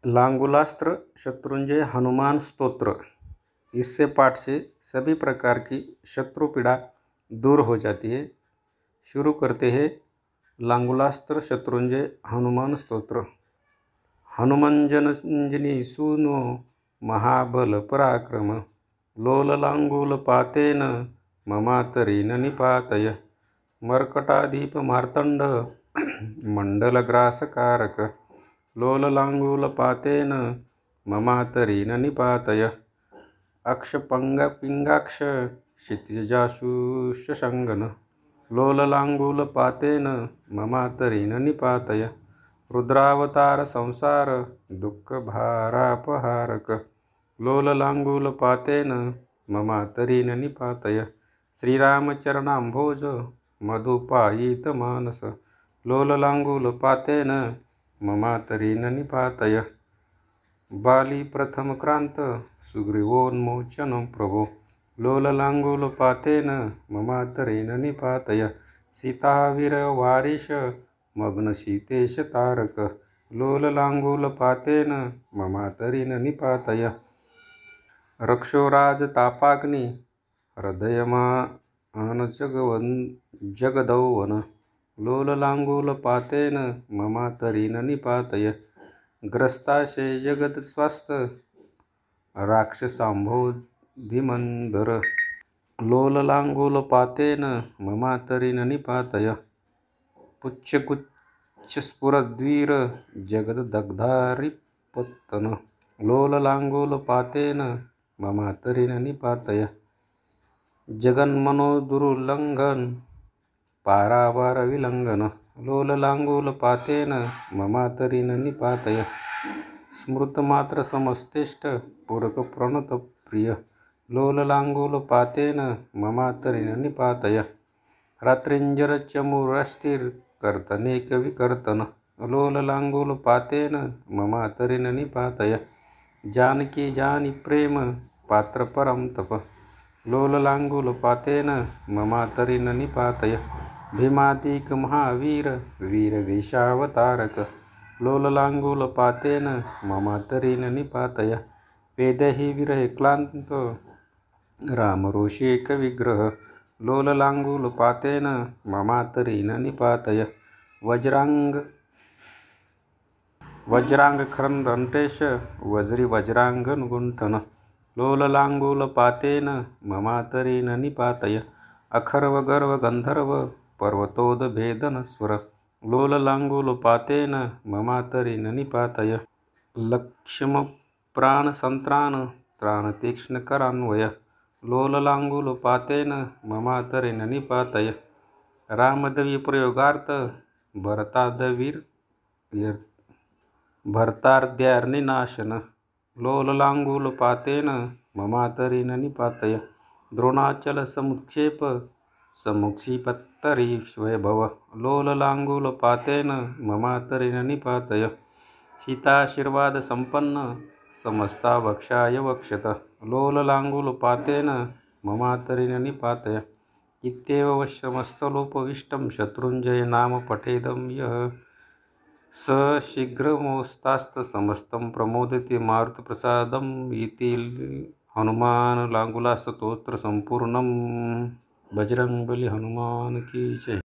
लांगुलास्त्र शत्रुंजय हनुमान स्तोत्र। इससे पाठ से सभी प्रकार की शत्रु पीड़ा दूर हो जाती है। शुरू करते हैं लांगुलास्त्र शत्रुंजय हनुमान स्तोत्र। हनुमंजनंजनी सूनो महाबल पराक्रम, लोललांगूल पातेन ममातरीन निपातय, मर्कटाधीप मार्तंड मंडलग्रासकारक, लोललांगूल पातेन ममातरीन निपातय, अक्षपंगपिंगाक्ष क्षितिजाशूषशंगन, लोललांगूल पातेन ममातरीन निपातय, रुद्रावतार संसार दुःख भारापहारक, लोललांगूल पातेन ममातरीन निपातय, श्रीरामचरणाम्भोज मधुपायित मानस, लोललांगूल पातेन ममातरीन निपातय, बाली प्रथम क्रांत सुग्रीवोन्मोचन प्रभो, लोललांगूल पातेन ममातरीन निपातय, सीतावीर वारिश मग्न सीतेश तारक, लोललांगूल पातेन ममातरीन निपातय, रक्षोराज तापाग्नि हृदयमान जगदौवन, लोललांगूल पातेन ममातरीन निपातय, ग्रस्ताशे जगद स्वास्थ राक्षसांभोधिमंदर, लोललांगूल पातेन ममातरीन निपातय, पुच्छगुच्छस्फुरद्वीर जगददग्धारिपत्तन, लोललांगूल पातेन ममातरीन निपातय, जगन्मनोदुर्लंघन पारावार विलंघन, लोललांगूल पातेन ममातरीन निपातय, स्मृतमात्र समस्तेष्ट पूरक प्रणत प्रिय, लोललांगूल पातेन ममातरीन निपातय, रात्रिंजर चमुरस्थिर कर्तनेक विकर्तन, लोललांगूल पातेन ममातरीन निपातय, जानकी जानी प्रेम पात्र परम तप, लोललांगूल पातेन ममातरीन निपातय, भीमादिक महावीर वीर वेशावतारक, लोललांगूल पातेन ममातरीन निपातय, वेदहि विरह क्लांत रामरोषेक विग्रह, लोललांगूल पातेन ममातरीन निपातय, वज्रांगखरंदेश वज्री वज्रांगनुगुंठन, लोललांगूल पातेन ममातरीन निपातय, अखर्व गर्व गंधर्व पर्वतोदभेदन स्वर, लोललांगूल पातेन ममातरीन निपातय, लक्ष्म प्राण संत्रान त्राण तीक्ष्ण करान्वय, लोललांगूल पातेन ममातरीन निपातय, रामदवी प्रयोगार्थ भरतार्द्यार्निनाशन, लोललांगूल पातेन ममातरीन निपातय, द्रोणाचल समुत्क्षेप समुक्षिपत्तरी वैभव, लोललांगूल पातेन ममातरीन निपातय, सीताशीर्वाद संपन्न समस्ता वक्षाय वक्षत, लोललांगूल पातेन ममातरीन निपातय, इत्येव समस्तलोपविष्टं शत्रुंजय नाम पठेदं यः स शीघ्रमोस्तास्त समस्तं प्रमोदति मारुतप्रसादम्। इति हनुमान लांगुलास्त्र स्तोत्र संपूर्णं। बजरंगबली हनुमान की जय।